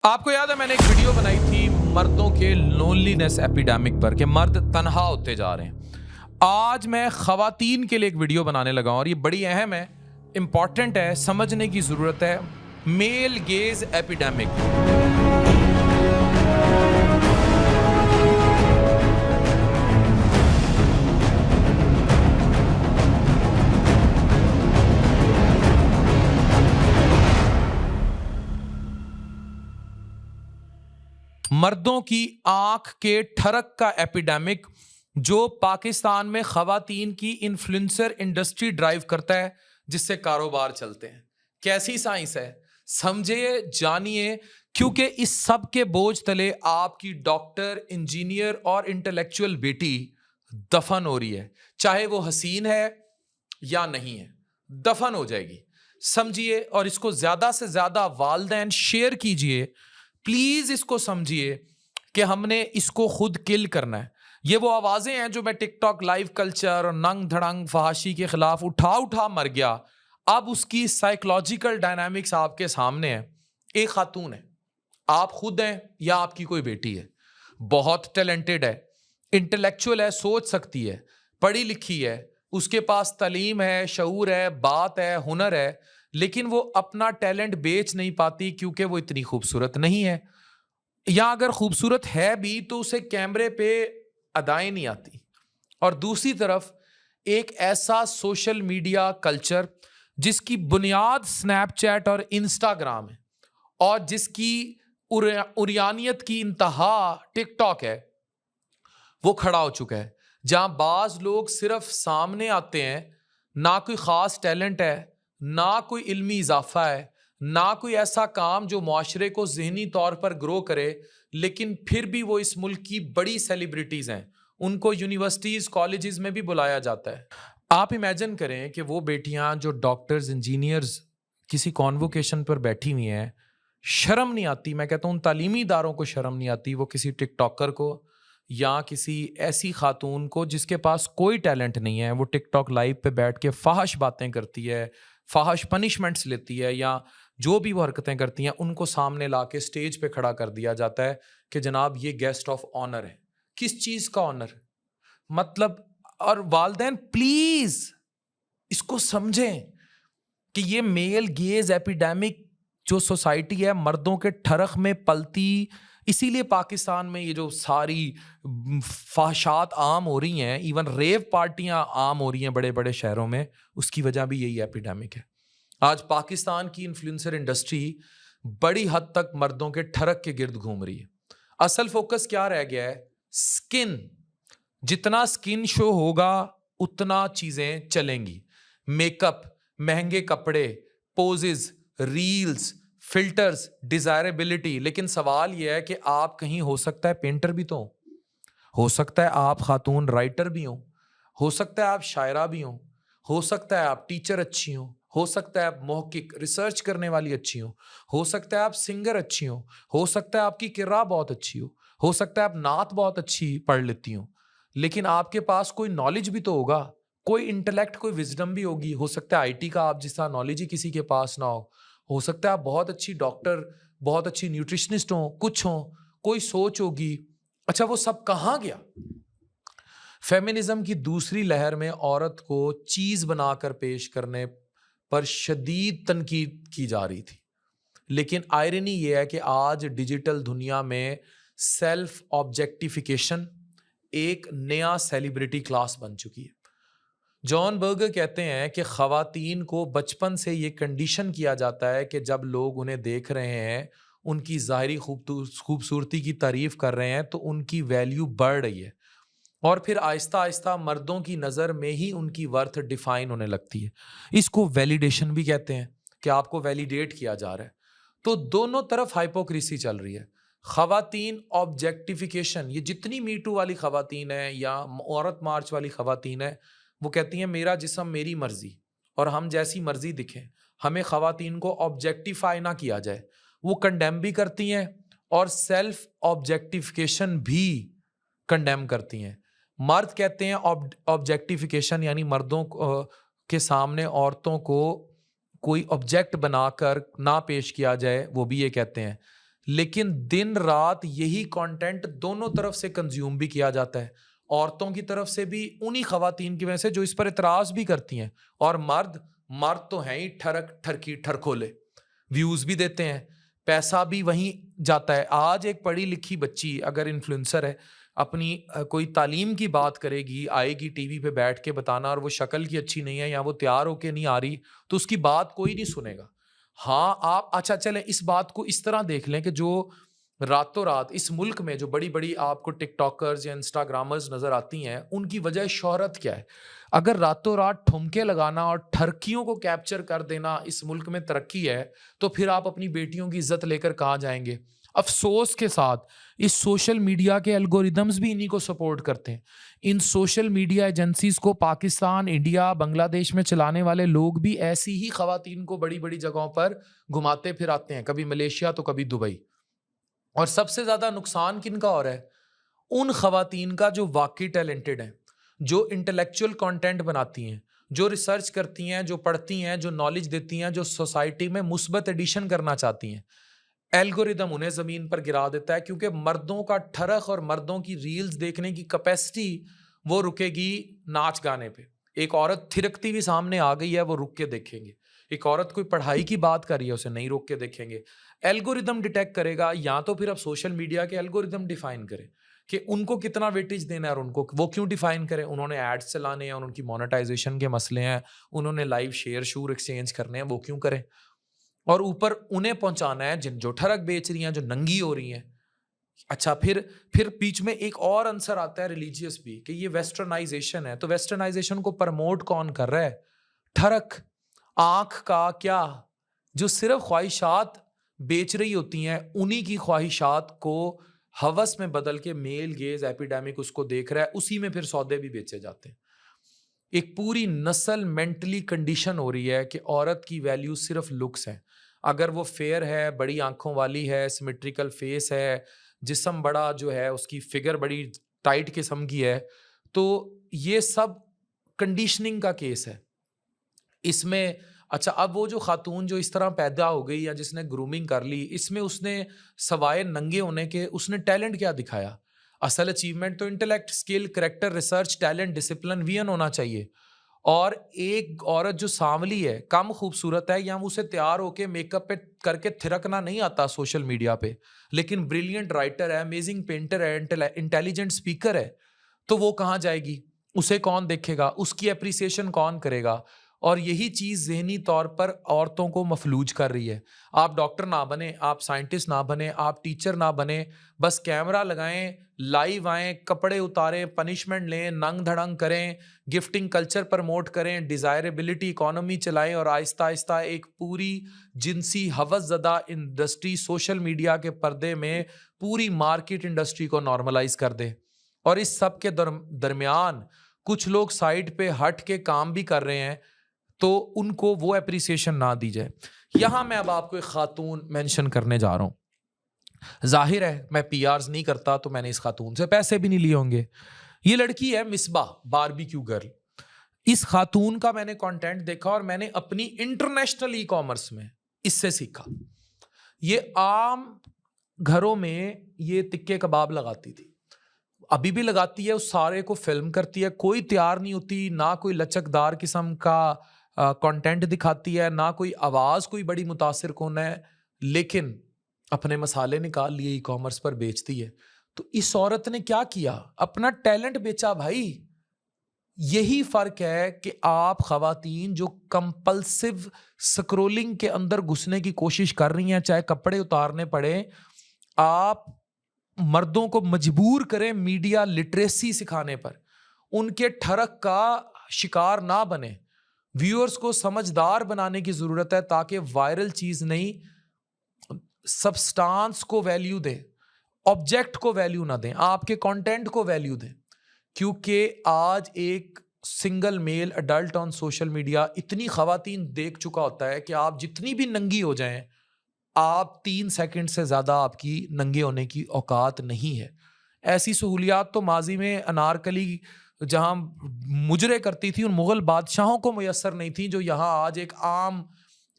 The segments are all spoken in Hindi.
आपको याद है मैंने एक वीडियो बनाई थी मर्दों के लोनलीनेस एपिडेमिक पर कि मर्द तन्हा होते जा रहे हैं। आज मैं खवातीन के लिए एक वीडियो बनाने लगा हूं और ये बड़ी अहम है, इंपॉर्टेंट है, समझने की जरूरत है। Male gaze epidemic. मर्दों की आंख के ठरक का एपिडेमिक जो पाकिस्तान में खवातीन की इन्फ्लुएंसर इंडस्ट्री ड्राइव करता है, जिससे कारोबार चलते हैं। कैसी साइंस है, समझिए, जानिए, क्योंकि इस सब के बोझ तले आपकी डॉक्टर, इंजीनियर और इंटेलेक्चुअल बेटी दफन हो रही है। चाहे वो हसीन है या नहीं है, दफन हो जाएगी। समझिए और इसको ज्यादा से ज्यादा वालदैन शेयर कीजिए। प्लीज इसको समझिए कि हमने इसको खुद किल करना है। ये वो आवाजें हैं जो मैं टिकटॉक लाइव कल्चर और नंग धड़ंग फहाशी के खिलाफ उठा उठा मर गया। अब उसकी साइकोलॉजिकल डायनामिक्स आपके सामने है। एक खातून है, आप खुद हैं या आपकी कोई बेटी है, बहुत टैलेंटेड है, इंटेलेक्चुअल है, सोच सकती है, पढ़ी लिखी है, उसके पास तालीम है, शऊर है, बात है, हुनर है, लेकिन वो अपना टैलेंट बेच नहीं पाती क्योंकि वो इतनी खूबसूरत नहीं है, या अगर खूबसूरत है भी तो उसे कैमरे पे अदाएं नहीं आती। और दूसरी तरफ एक ऐसा सोशल मीडिया कल्चर जिसकी बुनियाद स्नैपचैट और इंस्टाग्राम है और जिसकी उरियानियत की इंतहा टिकटॉक है, वो खड़ा हो चुका है, जहां बाज लोग सिर्फ सामने आते हैं, ना कोई खास टैलेंट है, ना कोई इल्मी इजाफा है, ना कोई ऐसा काम जो मुआशरे को ज़हनी तौर पर ग्रो करे, लेकिन फिर भी वो इस मुल्क की बड़ी सेलिब्रिटीज़ हैं। उनको यूनिवर्सिटीज़, कॉलेजेस में भी बुलाया जाता है। आप इमेजिन करें कि वो बेटियां जो डॉक्टर्स, इंजीनियर्स किसी कॉन्वोकेशन पर बैठी हुई हैं, शर्म नहीं आती, मैं कहता हूँ उन तालीमी इदारों को शर्म नहीं आती, वो किसी टिकटॉकर को या किसी ऐसी खातून को जिसके पास कोई टैलेंट नहीं है, वो टिकटॉक लाइव पे बैठ के फाहश बातें करती है, फाहश पनिशमेंट्स लेती है, या जो भी वो हरकतें करती हैं, उनको सामने ला के स्टेज पे खड़ा कर दिया जाता है कि जनाब ये गेस्ट ऑफ ऑनर है। किस चीज का ऑनर, मतलब? और वालदैन प्लीज इसको समझें कि ये मेल गेज एपिडेमिक जो सोसाइटी है मर्दों के ठरख में पलती, इसीलिए पाकिस्तान में ये जो सारी फाहशात आम हो रही हैं, इवन रेव पार्टियां आम हो रही हैं बड़े बड़े शहरों में, उसकी वजह भी यही एपिडेमिक है। आज पाकिस्तान की इन्फ्लुएंसर इंडस्ट्री बड़ी हद तक मर्दों के ठरक के गिर्द घूम रही है। असल फोकस क्या रह गया है? स्किन। जितना स्किन शो होगा उतना चीजें चलेंगी। मेकअप, महंगे कपड़े, पोजेस, रील्स, फिल्टर्स, डिजायरेबिलिटी। लेकिन सवाल यह है कि आप कहीं, हो सकता है पेंटर भी तो हो सकता है आप खातून राइटर भी हो सकता है आप शायरा भी हो सकता है आप टीचर अच्छी हो सकता है आप मौखिक रिसर्च करने वाली अच्छी हो सकता है आप सिंगर अच्छी हो सकता है आपकी किरा बहुत अच्छी हो सकता है आप नात बहुत अच्छी पढ़ लेती हो, लेकिन आपके पास कोई नॉलेज भी तो होगा, कोई इंटेलेक्ट, कोई विजडम भी होगी। हो सकता है आईटी का आप जितना नॉलेज ही किसी के पास ना हो सकता है आप बहुत अच्छी डॉक्टर, बहुत अच्छी न्यूट्रिशनिस्ट हो, कुछ हो, कोई सोच होगी। अच्छा, वो सब कहाँ गया? फेमिनिज्म की दूसरी लहर में औरत को चीज बनाकर पेश करने पर शदीद तनकीद की जा रही थी, लेकिन आयरनी यह है कि आज डिजिटल दुनिया में सेल्फ ऑब्जेक्टिफिकेशन एक नया सेलिब्रिटी क्लास बन चुकी है। जॉन बर्गर कहते हैं कि खवातीन को बचपन से ये कंडीशन किया जाता है कि जब लोग उन्हें देख रहे हैं, उनकी ज़ाहिरी खूबसूरती की तारीफ कर रहे हैं, तो उनकी वैल्यू बढ़ रही है, और फिर आहिस्ता आहिस्ता मर्दों की नज़र में ही उनकी वर्थ डिफाइन होने लगती है। इसको वैलिडेशन भी कहते हैं कि आपको वैलिडेट किया जा रहा है। तो दोनों तरफ हाइपोक्रेसी चल रही है। खवातीन ऑब्जेक्टिफिकेशन, ये जितनी मीटू वाली खवातीन है या औरत मार्च वाली खवातीन है, वो कहती हैं मेरा जिस्म मेरी मर्जी और हम जैसी मर्जी दिखें, हमें खवातीन को ऑब्जेक्टिफाई ना किया जाए। वो कंडेम भी करती हैं और सेल्फ ऑब्जेक्टिफिकेशन भी कंडेम करती हैं। मर्द कहते हैं ऑब्जेक्टिफिकेशन यानी मर्दों के सामने औरतों को कोई ऑब्जेक्ट बनाकर ना पेश किया जाए, वो भी ये कहते हैं। लेकिन दिन रात यही कंटेंट दोनों तरफ से कंज्यूम भी किया जाता है, औरतों की तरफ से भी उन्हीं खवातीन की वजह से जो इस पर इतराज भी करती हैं, और मर्द मर्द तो हैं ही ठरक ठरकी ठरखोले, व्यूज भी देते हैं, पैसा भी वहीं जाता है। आज एक पढ़ी लिखी बच्ची अगर इन्फ्लुएंसर है, अपनी कोई तालीम की बात करेगी, आएगी टीवी पे बैठ के बताना, और वो शक्ल की अच्छी नहीं है या वो तैयार होके नहीं आ रही, तो उसकी बात कोई नहीं सुनेगा। हाँ, आप अच्छा चलें इस बात को इस तरह देख लें कि जो रातों रात इस मुल्क में जो बड़ी-बड़ी आपको टिकटॉकर्स या इंस्टाग्रामर्स नज़र आती हैं, उनकी वजह शोहरत क्या है? अगर रातों रात ठुमके लगाना और ठरकियों को कैप्चर कर देना इस मुल्क में तरक्की है, तो फिर आप अपनी बेटियों की इज़्ज़त लेकर कहाँ जाएँगे? अफ़सोस के साथ इस सोशल मीडिया के एल्गोरिदम्स भी इन्हीं को सपोर्ट करते हैं। इन सोशल मीडिया एजेंसीज़ को पाकिस्तान, इंडिया, बांग्लादेश में चलाने वाले लोग भी ऐसी ही ख़वातीन को बड़ी-बड़ी जगहों पर घुमाते फिराते हैं, कभी मलेशिया तो कभी दुबई। और सबसे ज़्यादा नुकसान किनका हो रहा है? उन ख़वातीन का जो वाक़ई टैलेंटेड हैं, जो इंटेलेक्चुअल कंटेंट बनाती हैं, जो रिसर्च करती हैं, जो पढ़ती हैं, जो नॉलेज देती हैं, जो सोसाइटी में मुस्बत एडिशन करना चाहती हैं। एल्गोरिदम उन्हें ज़मीन पर गिरा देता है, क्योंकि मर्दों का ठरक और मर्दों की रील्स देखने की कैपेसिटी वो रुकेगी नाच गाने पे। एक औरत थिरकती हुई सामने आ गई है, वो रुक के देखेंगे। एक औरत कोई पढ़ाई की बात कर रही है, उसे नहीं रोक के देखेंगे। एल्गोरिदम डिटेक्ट करेगा, या तो फिर अब सोशल मीडिया के एल्गोरिदम डिफाइन करें कि उनको कितना वेटेज देना है, और उनको वो क्यों डिफाइन करें। उन्होंने एड्स चलाने हैं और उनकी मोनेटाइजेशन के मसले हैं, उन्होंने लाइव शेयर शूर एक्सचेंज करने हैं, वो क्यों करें। और ऊपर उन्हें पहुंचाना है जिन जो ठरक बेच रही हैं, जो नंगी हो रही हैं। अच्छा, फिर बीच में एक और आंसर आता है रिलीजियस भी, कि ये वेस्टर्नाइजेशन है। तो वेस्टर्नाइजेशन को प्रमोट कौन कर रहा है? ठरक, आंख का क्या, जो सिर्फ ख्वाहिशात बेच रही होती हैं, उन्हीं की ख्वाहिशात को हवस में बदल के मेल गेज एपिडेमिक उसको देख रहा है, उसी में फिर सौदे भी बेचे जाते हैं। एक पूरी नस्ल मेंटली कंडीशन हो रही है कि औरत की वैल्यू सिर्फ लुक्स है। अगर वो फेयर है, बड़ी आंखों वाली है, सिमेट्रिकल फेस है, जिस्म बड़ा जो है, उसकी फिगर बड़ी टाइट किस्म की है, तो ये सब कंडीशनिंग का केस है। इसमें अच्छा, अब वो जो खातून जो इस तरह पैदा हो गई या जिसने ग्रूमिंग कर ली, इसमें उसने सवाए नंगे होने के उसने टैलेंट क्या दिखाया? असल अचीवमेंट तो intellect, skill, character, research, talent, discipline, vision होना चाहिए। और एक औरत जो सांवली है, कम खूबसूरत है, या उसे तैयार होके मेकअप पे करके थिरकना नहीं आता सोशल मीडिया पे, लेकिन ब्रिलियंट राइटर है, अमेजिंग पेंटर है, इंटेलिजेंट स्पीकर है, तो वो कहाँ जाएगी? उसे कौन देखेगा? उसकी एप्रिसिएशन कौन करेगा? और यही चीज़ ज़हनी तौर पर औरतों को मफलूज कर रही है। आप डॉक्टर ना बने, आप साइंटिस्ट ना बने, आप टीचर ना बने, बस कैमरा लगाएं, लाइव आएं, कपड़े उतारें, पनिशमेंट लें, नंग धड़ंग करें, गिफ्टिंग कल्चर प्रमोट करें, डिज़ायरेबिलिटी इकोनॉमी चलाएं, और आहिस्ता आहिस्ता एक पूरी जिनसी हवसज़दा इंडस्ट्री सोशल मीडिया के पर्दे में पूरी मार्केट इंडस्ट्री को नॉर्मलाइज कर दें। और इस सब के दरमियान कुछ लोग साइड पे हट के काम भी कर रहे हैं, तो उनको वो एप्रिसिएशन ना दी जाए। यहां मैं अब आपको एक खातून मेंशन करने जा रहा हूं। जाहिर है मैं पीआरस नहीं करता, तो मैंने इस खातून से पैसे भी नहीं लिए होंगे। ये लड़की है मिसबा, बारबेक्यू गर्ल। इस खातून का मैंने कंटेंट देखा और मैंने अपनी इंटरनेशनल ई कॉमर्स में इससे सीखा। ये आम घरों में ये टिक्के कबाब लगाती थी, अभी भी लगाती है, उस सारे को फिल्म करती है, कोई तैयार नहीं होती, ना कोई लचकदार किस्म का कंटेंट दिखाती है, ना कोई आवाज कोई बड़ी मुतासिर कौन है, लेकिन अपने मसाले निकाल लिए, ई कॉमर्स पर बेचती है। तो इस औरत ने क्या किया? अपना टैलेंट बेचा भाई। यही फर्क है कि आप खवातीन जो कंपल्सिव स्क्रोलिंग के अंदर घुसने की कोशिश कर रही हैं, चाहे कपड़े उतारने पड़े, आप मर्दों को मजबूर करें मीडिया लिटरेसी सिखाने पर, उनके ठरक का शिकार ना बने। व्यूअर्स को समझदार बनाने की जरूरत है, ताकि वायरल चीज नहीं, सब्सटेंस को वैल्यू दें, ऑब्जेक्ट को वैल्यू ना दें, आपके कंटेंट को वैल्यू दें। क्योंकि आज एक single male adult on social media इतनी खवातीन देख चुका होता है कि आप जितनी भी नंगी हो जाएं, आप 3 सेकंड से ज्यादा आपकी नंगे होने की औकात नहीं है। ऐसी सहूलियात तो माजी में अनारकली जहां मुजरे करती थी, उन मुगल बादशाहों को मुयसर नहीं थी, जो यहाँ आज एक आम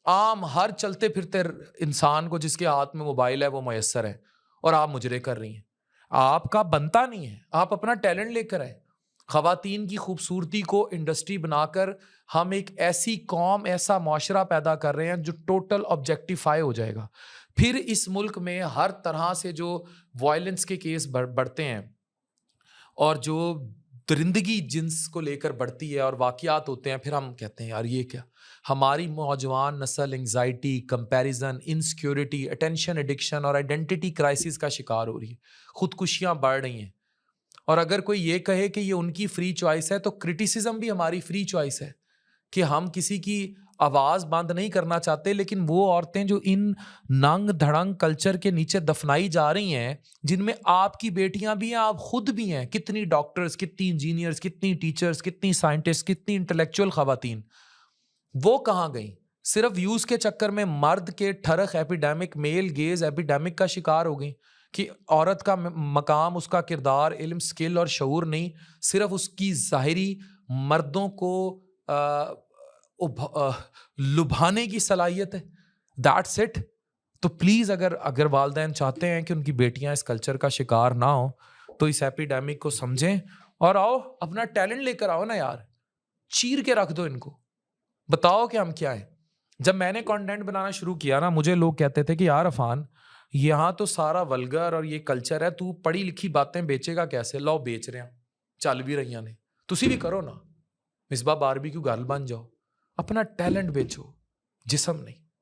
आम हर चलते फिरते इंसान को जिसके हाथ में मोबाइल है वो मुयस्सर है, और आप मुजरे कर रही हैं। आपका बनता नहीं है, आप अपना टैलेंट लेकर आए। खवातीन की खूबसूरती को इंडस्ट्री बनाकर हम एक ऐसी कौम, ऐसा मुआशरा पैदा कर रहे हैं जो टोटल ऑब्जेक्टिफाई हो जाएगा। फिर इस मुल्क में हर तरह से जो वायलेंस के केस बढ़ते हैं और जो दरिंदगी जिन्स को लेकर बढ़ती है और वाक़यात होते हैं, फिर हम कहते हैं यार ये क्या। हमारी नौजवान नस्ल anxiety, comparison, insecurity, attention addiction और आइडेंटिटी क्राइसिस का शिकार हो रही है। खुदकुशियां बढ़ रही हैं। और अगर कोई ये कहे कि ये उनकी फ्री चॉइस है, तो क्रिटिसिज्म भी हमारी फ्री चॉइस है कि हम किसी की आवाज बंद नहीं करना चाहते। लेकिन वो औरतें जो इन नंग धड़ंग कल्चर के नीचे दफनाई जा रही हैं, जिनमें आपकी बेटियां भी हैं, आप खुद भी हैं, कितनी डॉक्टर्स, कितनी इंजीनियर्स, कितनी टीचर्स, कितनी साइंटिस्ट, कितनी इंटेलेक्चुअल खवातीन, वो कहाँ गई? सिर्फ व्यूज के चक्कर में मर्द के ठरक एपिडेमिक, मेल गेज एपिडेमिक का शिकार हो गई कि औरत का मकाम, उसका किरदार, इल्म, स्किल और शऊर नहीं, सिर्फ उसकी ज़ाहिरी मर्दों को लुभाने की सलाहियत है। That's it. तो प्लीज़ अगर अगर वालिदैन चाहते हैं कि उनकी बेटियां इस कल्चर का शिकार ना हो, तो इस एपिडेमिक को समझें और आओ अपना टैलेंट लेकर आओ ना यार। चीर के रख दो इनको, बताओ कि हम क्या हैं। जब मैंने कंटेंट बनाना शुरू किया ना, मुझे लोग कहते थे कि यार अफान, यहाँ तो सारा वल्गर और ये कल्चर है, तू पढ़ी लिखी बातें बेचेगा कैसे? लो बेच रहे हैं, चल भी रही ने, तुसी भी करो ना। मिसबा बारबी क्यों गल बन जाओ, अपना टैलेंट बेचो, जिस्म नहीं।